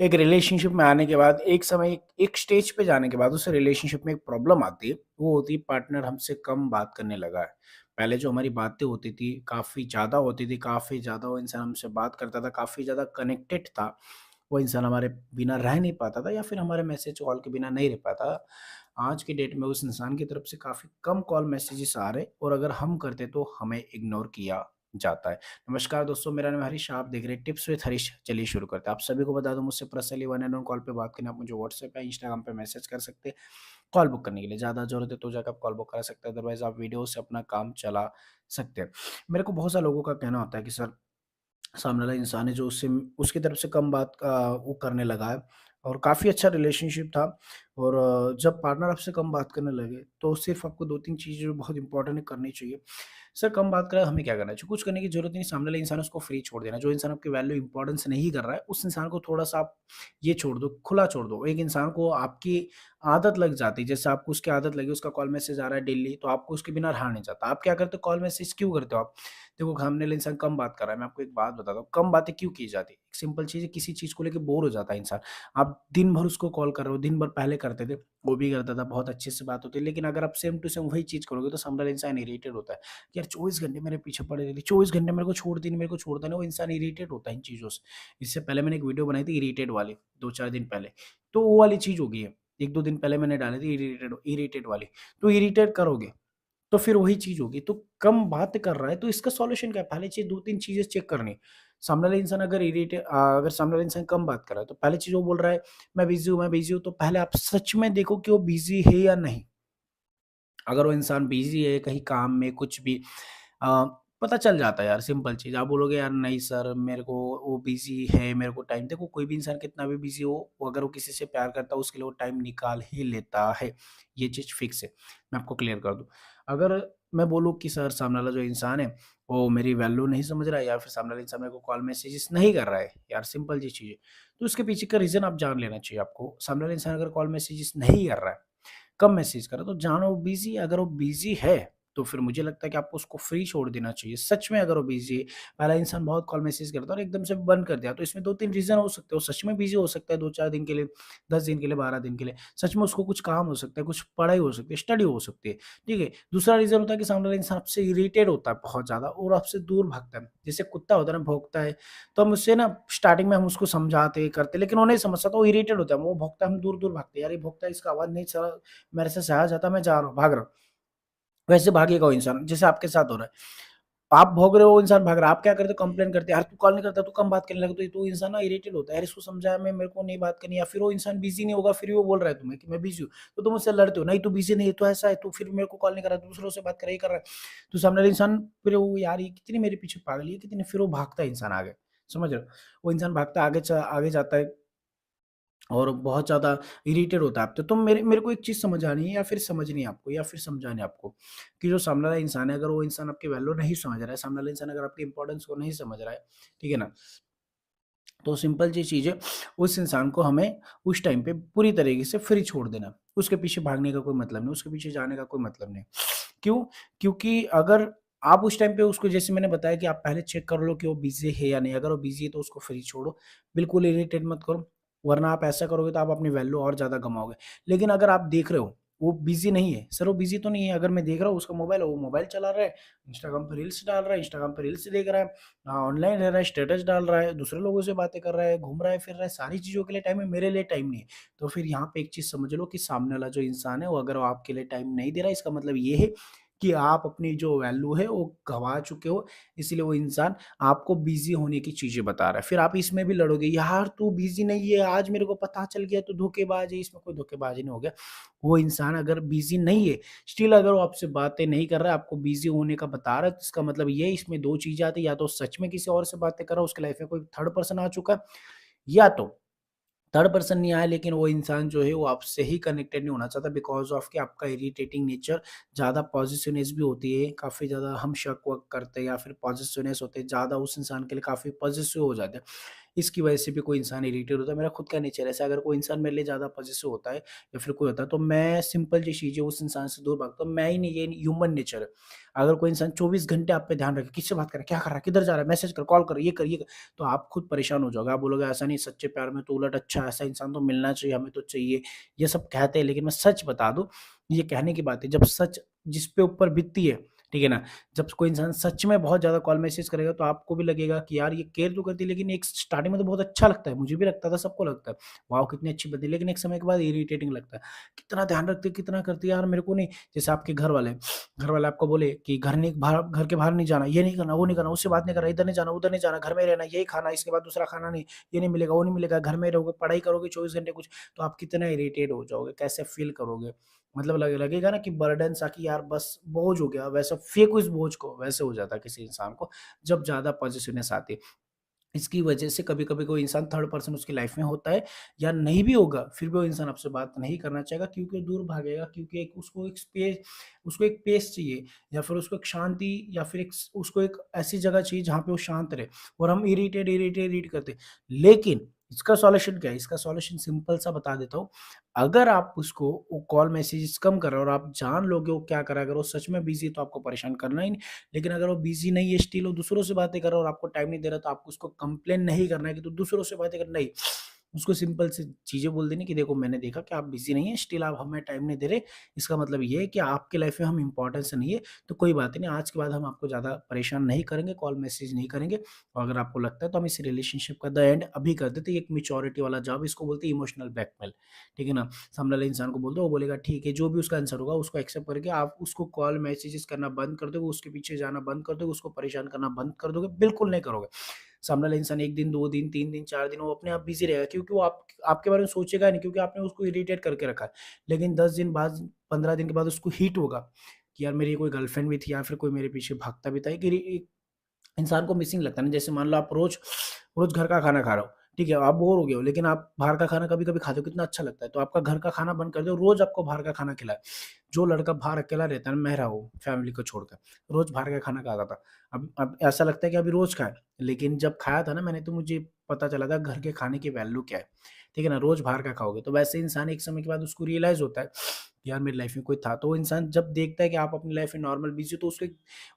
एक रिलेशनशिप में आने के बाद एक समय एक स्टेज पे जाने के बाद उस रिलेशनशिप में एक प्रॉब्लम आती है, वो होती है पार्टनर हमसे कम बात करने लगा है। पहले जो हमारी बातें होती थी काफ़ी ज़्यादा होती थी, काफ़ी ज़्यादा वो इंसान हमसे बात करता था, काफ़ी ज़्यादा कनेक्टेड था। वो इंसान हमारे बिना रह नहीं पाता था या फिर हमारे मैसेज कॉल के बिना नहीं रह पाता। आज की डेट में उस इंसान की तरफ से काफ़ी कम कॉल मैसेजेस आ रहे और अगर हम करते तो हमें इग्नोर किया जाता है। नमस्कार दोस्तों, मेरा नाम है हरीश, आप देख रहे हैं टिप्स विद हरीश। चलिए शुरू करते हैं। आप सभी को बता दूं, मुझसे personally one and on call पे बात करना, आप मुझे व्हाट्सएप या इंस्टाग्राम पे मैसेज कर सकते हैं कॉल बुक करने के लिए। ज़्यादा ज़रूरत है तो जाकर आप कॉल बुक करा सकते हैं, अदरवाइज आप वीडियो से अपना काम चला सकते हैं। मेरे को बहुत सारे लोगों का कहना होता है कि सर, सामने वाला इंसान है जो उससे उसकी तरफ से कम बात वो करने लगा है और काफ़ी अच्छा रिलेशनशिप था। और जब पार्टनर आपसे कम बात करने लगे तो सिर्फ आपको 2-3 चीज़ें जो बहुत इंपॉर्टेंट है करनी चाहिए। सर, कम बात करें हमें क्या करना चाहिए? कुछ करने की ज़रूरत नहीं, सामने वाला इंसान है उसको फ्री छोड़ देना। जो इंसान आपकी वैल्यू इंपॉर्टेंस नहीं कर रहा है, उस इंसान को थोड़ा-सा आप ये छोड़ दो, खुला छोड़ दो। एक इंसान को आपकी आदत लग जाती है, जैसे आपको उसकी आदत लगी, उसका कॉल मैसेज आ रहा है डेली, तो आपको उसके बिना रहा नहीं जाता। आप क्या करते हो, कॉल मैसेज क्यों करते हो आप? देखो, सामने वाला इंसान कम बात कर रहा है, मैं आपको एक बात बताता हूँ, कम बातें क्यों की जाती है? एक सिंपल चीज़ है, किसी चीज़ को लेके बोर हो जाता है इंसान। आप दिन भर उसको कॉल कर रहे हो, दिन भर पहले करते थे, वो भी करता था, बहुत अच्छे से बात होती है, लेकिन अगर आप सेम टू सेम वही चीज़ करोगे तो सामने वाला इंसान इरिटेट होता है कि यार 24 घंटे मेरे पीछे पड़े रहती है, 24 घंटे मेरे को छोड़ती नहीं, मेरे को छोड़ता नहीं, वो इंसान इरिटेट होता है इन चीज़ों से। इससे पहले मैंने एक वीडियो बनाई थी इरिटेट वाली, 2-4 दिन पहले, तो वो वाली चीज़ हो गई है। 1-2 दिन पहले मैंने डाली थी इरिटेट इरिटेट वाली, तो इरिटेट करोगे तो फिर वही चीज़ होगी। तो कम बात कर रहा है तो इसका सॉल्यूशन क्या है? पहली चीज़ 2-3 चीज़ें चेक करनी। सामने वाला इंसान अगर सामने वाला इंसान कम बात कर रहा है तो पहली चीज़ वो बोल रहा है मैं बिज़ी हूँ, तो पहले आप सच में देखो कि वो बिज़ी है या नहीं? अगर वो इंसान बिज़ी है कहीं काम में कुछ भी, अ, पता चल जाता है यार, सिंपल चीज़। आप बोलोगे यार नहीं सर, मेरे को वो बिज़ी है, मेरे को टाइम, देखो कोई भी इंसान कितना भी बिज़ी हो, वो अगर वो किसी से प्यार करता है उसके लिए वो टाइम निकाल ही लेता है। ये चीज़ फिक्स है। मैं आपको क्लियर कर दूँ। अगर मैं बोलूँ कि सर, सामने वाला जो इंसान है वो मेरी वैल्यू नहीं समझ रहा है या फिर सामने वाला इंसान मेरे को कॉल मैसेजेस नहीं कर रहा है, यार सिंपल सी चीज़ है। तो उसके पीछे का रीज़न आप जान लेना चाहिए आपको। सामने वाला इंसान अगर कॉल मैसेजेस नहीं कर रहा है, कम मैसेज करा, तो जानो वो बिज़ी है। अगर वो बिज़ी है, तो फिर मुझे लगता है कि आपको उसको फ्री छोड़ देना चाहिए। सच में अगर वो बिज़ी है, पहला इंसान बहुत कॉल मैसेज करता है और एकदम से बंद कर दिया, तो इसमें 2-3 रीज़न हो सकते हैं। वो सच में बिज़ी हो सकता है 2-4 दिन के लिए, 10 दिन के लिए, 12 दिन के लिए। सच में उसको कुछ काम हो सकता है, कुछ पढ़ाई हो सकती है, स्टडी हो सकती है, ठीक है? दूसरा रीज़न होता है कि सामने वाला इंसान आपसे इरिटेट होता है बहुत ज़्यादा और आपसे दूर भागता है। जैसे कुत्ता होता है ना, भौंकता है, तो हम उससे ना स्टार्टिंग में हम उसको समझाते, करते, लेकिन वो नहीं समझता, तो वो इरिटेट होता है। वो भौंकता है, हम दूर-दूर भागते हैं, यार ये भौंकता है, इसका आवाज़ नहीं स मेरे से सहा जाता, मैं जा रहा हूँ, भाग रहा हूँ। वैसे भागेगा वो इंसान, जैसे आपके साथ हो रहा है। आप भौंक रहे हो, वो इंसान भाग रहा है। आप क्या करते हो, कंप्लेन करते हो, यार तू कॉल नहीं करता, तू कम बात करने लगा, तो इंसान ना इरिटेट होता है, यार इसको समझाया मैं, मेरे को नहीं बात करनी, या फिर वो इंसान बिज़ी नहीं होगा, फिर भी वो बोल रहा है तुम्हें कि मैं बिज़ी हूँ, तो तुम उससे लड़ते हो, नहीं तू बिज़ी नहीं है, तू ऐसा है, तू फिर मेरे को कॉल नहीं कर रहा, तू दूसरों से बात कर रहा है, ये कर रहा है। तो सामने वाला इंसान फिर वो, यार ये कितनी मेरे पीछे पागल है, कितनी, फिर वो भागता है इंसान आगे, समझ रहे हो? वो इंसान भागता है, आगे जाता है और बहुत ज़्यादा इरिटेट होता है आप तो मेरे मेरे को एक चीज़ समझ आनी है या फिर समझनी है आपको या फिर समझानी है आपको कि जो सामने वाला इंसान है, अगर वो इंसान आपकी वैल्यू नहीं समझ रहा है, सामने वाला इंसान अगर आपकी इंपॉर्टेंस को नहीं समझ रहा है, ठीक है ना? तो सिंपल सी चीज़ है, उस इंसान को हमें उस टाइम पे पूरी तरीके से फ्री छोड़ देना। उसके पीछे भागने का कोई मतलब नहीं, उसके पीछे जाने का कोई मतलब नहीं। क्यों? क्योंकि अगर आप उस टाइम पे उसको, जैसे मैंने बताया कि आप पहले चेक कर लो कि वो बिज़ी है या नहीं, अगर वो बिज़ी है तो उसको फ्री छोड़ो, बिल्कुल इरिटेट मत करो, वरना आप ऐसा करोगे तो आप अपनी वैल्यू और ज़्यादा गँवाओगे। लेकिन अगर आप देख रहे हो, वो बिज़ी नहीं है, सर वो बिज़ी तो नहीं है, अगर मैं देख रहा हूँ उसका मोबाइल है, वो मोबाइल चला रहा है, इंस्टाग्राम पे रील्स डाल रहा है, इंस्टाग्राम पे रील्स देख रहा है, ऑनलाइन रह रहा है, स्टेटस डाल रहा है, दूसरे लोगों से बातें कर रहा है, घूम रहा है, फिर रहा है, सारी चीज़ों के लिए टाइम है, मेरे लिए टाइम नहीं है। तो फिर यहाँ पे एक चीज़ समझ लो कि सामने वाला जो इंसान है, वो अगर वो आपके लिए टाइम नहीं दे रहा है, इसका मतलब ये है कि आप अपनी जो वैल्यू है, वो गँवा चुके हो, इसलिए वो इंसान आपको बिज़ी होने की चीज़ें बता रहा है। फिर आप इसमें भी लड़ोगे, यार तू बिज़ी नहीं है, आज मेरे को पता चल गया तू धोखेबाज है, इसमें कोई धोखेबाजी नहीं हो गया। वो इंसान अगर बिज़ी नहीं है, स्टिल अगर वो आपसे बातें नहीं कर रहा है, आपको बिज़ी होने का बता रहा है, तो इसका मतलब ये, इसमें 2 चीज़ें आती हैं, या तो सच में किसी और से बातें कर रहा है, उसकी लाइफ़ में कोई थर्ड पर्सन आ चुका है, या तो थर्ड पर्सन नहीं आया, लेकिन वो इंसान जो है वो आपसे ही कनेक्टेड नहीं होना चाहता, बिकॉज़ ऑफ कि आपका इरिटेटिंग नेचर, ज़्यादा पॉसेसिवनेस भी होती है, काफ़ी ज़्यादा हम शक-वक करते हैं या फिर पॉसेसिवनेस होते हैं, ज़्यादा उस इंसान के लिए काफ़ी पॉसेसिव हो जाते हैं। इसकी वजह से भी कोई इंसान इरिटेट होता है। मेरा खुद का नेचर ऐसा है, अगर कोई इंसान मेरे लिए ज़्यादा पॉसेसिव होता है या फिर कोई होता है, तो मैं सिंपल सी चीज़ है उस इंसान से दूर भागता हूँ। मैं ही नहीं, ये ह्यूमन नेचर है। अगर कोई इंसान 24 घंटे आप पे ध्यान रखे, किससे बात कर रहा है, क्या कर रहा है, किधर जा रहा है, मैसेज कर, कॉल कर, ये कर, ये कर, तो आप खुद परेशान हो जाओगे। आप बोलोगे ऐसा नहीं, सच्चे प्यार में तो उलट अच्छा ऐसा इंसान तो मिलना चाहिए, हमें तो चाहिए। ये सब कहते हैं, लेकिन मैं सच बता दूँ, ये कहने की बात है, जब सच जिस पे ऊपर बीतती है, ठीक है ना? जब कोई इंसान सच में बहुत ज़्यादा कॉल मैसेज करेगा, तो आपको भी लगेगा कि यार ये केयर तो करती है, लेकिन एक स्टार्टिंग में तो बहुत अच्छा लगता है, मुझे भी लगता था, सबको लगता है, वाओ कितनी अच्छी बंदी है, लेकिन एक समय के बाद इरिटेटिंग लगता है, कितना ध्यान रखती है, कितना करती है यार, मेरे को नहीं। जैसे आपके घर वाले आपको बोले कि घर के बाहर नहीं जाना, ये नहीं करना, वो नहीं करना, उससे बात नहीं करना, इधर नहीं जाना, उधर नहीं जाना, घर में रहना, यही खाना, इसके बाद दूसरा खाना नहीं, ये नहीं मिलेगा, वो नहीं मिलेगा, घर में रहोगे, पढ़ाई करोगे 24 घंटे कुछ, तो आप कितना इरिटेट हो जाओगे, कैसे फील करोगे? मतलब लगेगा ना कि बर्डन सा कि यार बस बोझ हो गया, वैसा फेंको इस बोझ को, वैसे हो जाता है किसी इंसान को जब ज़्यादा पॉज़ेसिवनेस आती है। इसकी वजह से कभी-कभी कोई इंसान थर्ड पर्सन उसकी लाइफ में होता है या नहीं भी होगा, फिर भी वो इंसान आपसे बात नहीं करना चाहेगा, क्योंकि वो दूर भागेगा, क्योंकि उसको एक पेस चाहिए, या फिर उसको एक शांति, या फिर उसको एक ऐसी जगह चाहिए जहाँ पे वो शांत रहे, और हम इरिटेट करते हैं। लेकिन इसका सॉल्यूशन क्या है? इसका सॉल्यूशन सिंपल सा बता देता हूँ। अगर आप उसको वो कॉल मैसेजेस कम कर रहे हो और आप जान लोगे वो क्या कर रहा है, अगर वो सच में बिज़ी है तो आपको परेशान करना ही नहीं। लेकिन अगर वो बिज़ी नहीं है, स्टिल वो दूसरों से बातें कर रहा है और आपको टाइम नहीं दे रहा, तो आपको उसको कंप्लेन नहीं करना है कि तू दूसरों से बातें कर, नहीं। उसको सिंपल सी चीज़ें बोल देनी कि देखो मैंने देखा कि आप बिज़ी नहीं हैं, स्टिल आप हमें टाइम नहीं दे रहे। इसका मतलब ये है कि आपकी लाइफ़ में हम इम्पोर्टेंस नहीं है, तो कोई बात नहीं, आज के बाद हम आपको ज़्यादा परेशान नहीं करेंगे, कॉल मैसेज नहीं करेंगे, और अगर आपको लगता है तो हम इस रिलेशनशिप का द एंड अभी कर देते हैं। एक मैच्योरिटी वाला जवाब, इसको बोलते हैं इमोशनल ब्लैकमेल, ठीक है ना? सामने वाले इंसान को बोल दो, वो बोलेगा ठीक है, जो भी उसका आंसर होगा उसको एक्सेप्ट करके आप उसको कॉल मैसेजेस करना बंद कर दोगे, उसके पीछे जाना बंद कर दोगे, उसको परेशान करना बंद कर दोगे, बिल्कुल नहीं करोगे। सामने वाला इंसान 1 दिन, 2 दिन, 3 दिन, 4 दिन वो अपने आप बिज़ी रहेगा, क्योंकि वो आपके बारे में सोचेगा नहीं, क्योंकि आपने उसको इरिटेट करके रखा है। लेकिन 10 दिन बाद, 15 दिन के बाद उसको हिट होगा कि यार मेरी कोई गर्लफ्रेंड भी थी, या फिर कोई मेरे पीछे भागता भी था, एक इंसान को मिसिंग लगता है ना। जैसे मान लो आप रोज़ घर का खाना खा रहे हो, ठीक है? आप बोर हो गए हो, लेकिन आप बाहर का खाना कभी-कभी खाते हो, कितना अच्छा लगता है। तो आपका घर का खाना बंद कर दो, रोज़ आपको बाहर का खाना खिलाए। जो लड़का बाहर अकेला रहता है ना, मैं रहा हूँ फैमिली को छोड़कर, रोज़ बाहर का खाना खाता था। अब ऐसा लगता है कि अभी रोज़ खाएँ, लेकिन जब खाया था ना मैंने, तो मुझे पता चला था घर के खाने की वैल्यू क्या है। ठीक है ना? रोज़ बाहर का खाओगे, तो वैसे इंसान एक समय के बाद उसको रियलाइज़ होता है, कि यार मेरी लाइफ़ में कोई था। तो वो इंसान जब देखता है कि आप अपनी लाइफ़ में नॉर्मल बिज़ी हो, तो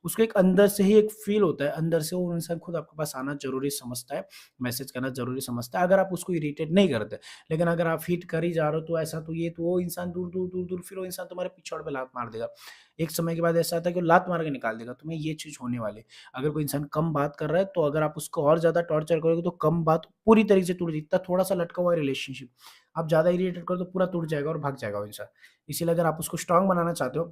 उसको एक अंदर से ही एक फ़ील होता है, अंदर से वो इंसान खुद आपके पास आना ज़रूरी समझता है, मैसेज करना ज़रूरी समझता है, अगर आप उसको इरिटेट नहीं करते। लेकिन अगर आप हिट कर ही जा रहे हो, तो ऐसा तो ये, तो वो इंसान दूर, फिर वो इंसान तुम्हारे पिछौड़ पे लात मार देगा। एक समय के बाद ऐसा आता है कि वो लात मार के निकाल देगा, तुम्हें ये चीज़ होने वाली है। अगर कोई इंसान कम बात कर रहा है, तो अगर आप उसको और ज़्यादा टॉर्चर करोगे, तो कम बात पूरी तरीके से टूट जाएगी। इतना थोड़ा-सा लटका हुआ है रिलेशनशिप, आप ज़्यादा इरिटेट करो तो पूरा टूट जाएगा और भाग जाएगा वो इंसान। इसीलिए अगर आप उसको स्ट्रॉन्ग बनाना चाहते हो,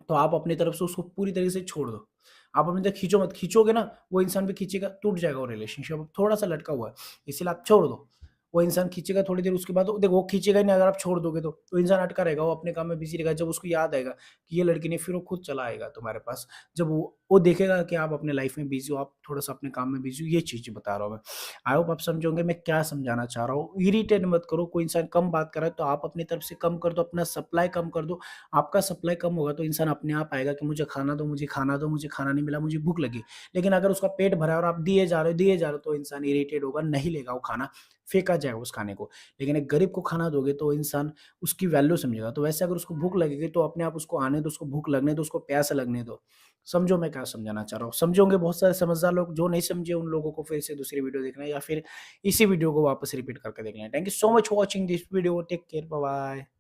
तो आप अपनी तरफ से उसको पूरी तरीके से छोड़ दो। आप अपनी तरफ खींचो मत, खींचोगे ना, वो इंसान भी खींचेगा, टूट जाएगा वो रिलेशनशिप। अब थोड़ा-सा लटका हुआ है, इसीलिए आप छोड़ दो। वो इंसान खींचेगा थोड़ी देर, उसके बाद वो देखो, वो खींचेगा ही नहीं अगर आप छोड़ दोगे तो। वो इंसान अटका रहेगा, वो अपने काम में बिज़ी रहेगा। जब उसको याद आएगा कि ये लड़की नहीं, फिर वो खुद चला आएगा तुम्हारे पास। जब वो देखेगा कि आप अपने लाइफ़ में बिज़ी हो, आप थोड़ा-सा अपने काम में बिज़ी हो, ये चीज़ बता रहा हूँ मैं। आई होप आप समझे होंगे मैं क्या समझाना चाह रहा हूँ। इरिटेट मत करो, कोई इंसान कम बात कर रहा है तो आप अपनी तरफ से कम कर दो, अपना सप्लाई कम कर दो। आपका सप्लाई कम होगा तो इंसान अपने आप आएगा कि मुझे खाना दो, मुझे खाना दो, मुझे खाना नहीं मिला, मुझे भूख लगी। लेकिन अगर उसका पेट भरा है और आप दिए जा रहे हो, तो इंसान इरिटेट होगा, नहीं लेगा वो खाना, फेंका जाएगा उस खाने को। लेकिन एक गरीब को खाना दोगे तो इंसान उसकी वैल्यू समझेगा। तो वैसे अगर उसको भूख लगेगी, तो अपने आप उसको आने दो, उसको भूख लगने दो, उसको प्यास लगने दो। समझो मैं क्या समझाना चाह रहा हूँ। समझे होंगे बहुत सारे समझदार लोग, जो नहीं समझे उन लोगों को फिर से दूसरी वीडियो देखना है, या फिर इसी वीडियो को वापस रिपीट करके देखना है। Thank you so much for watching this video. Take care, bye bye.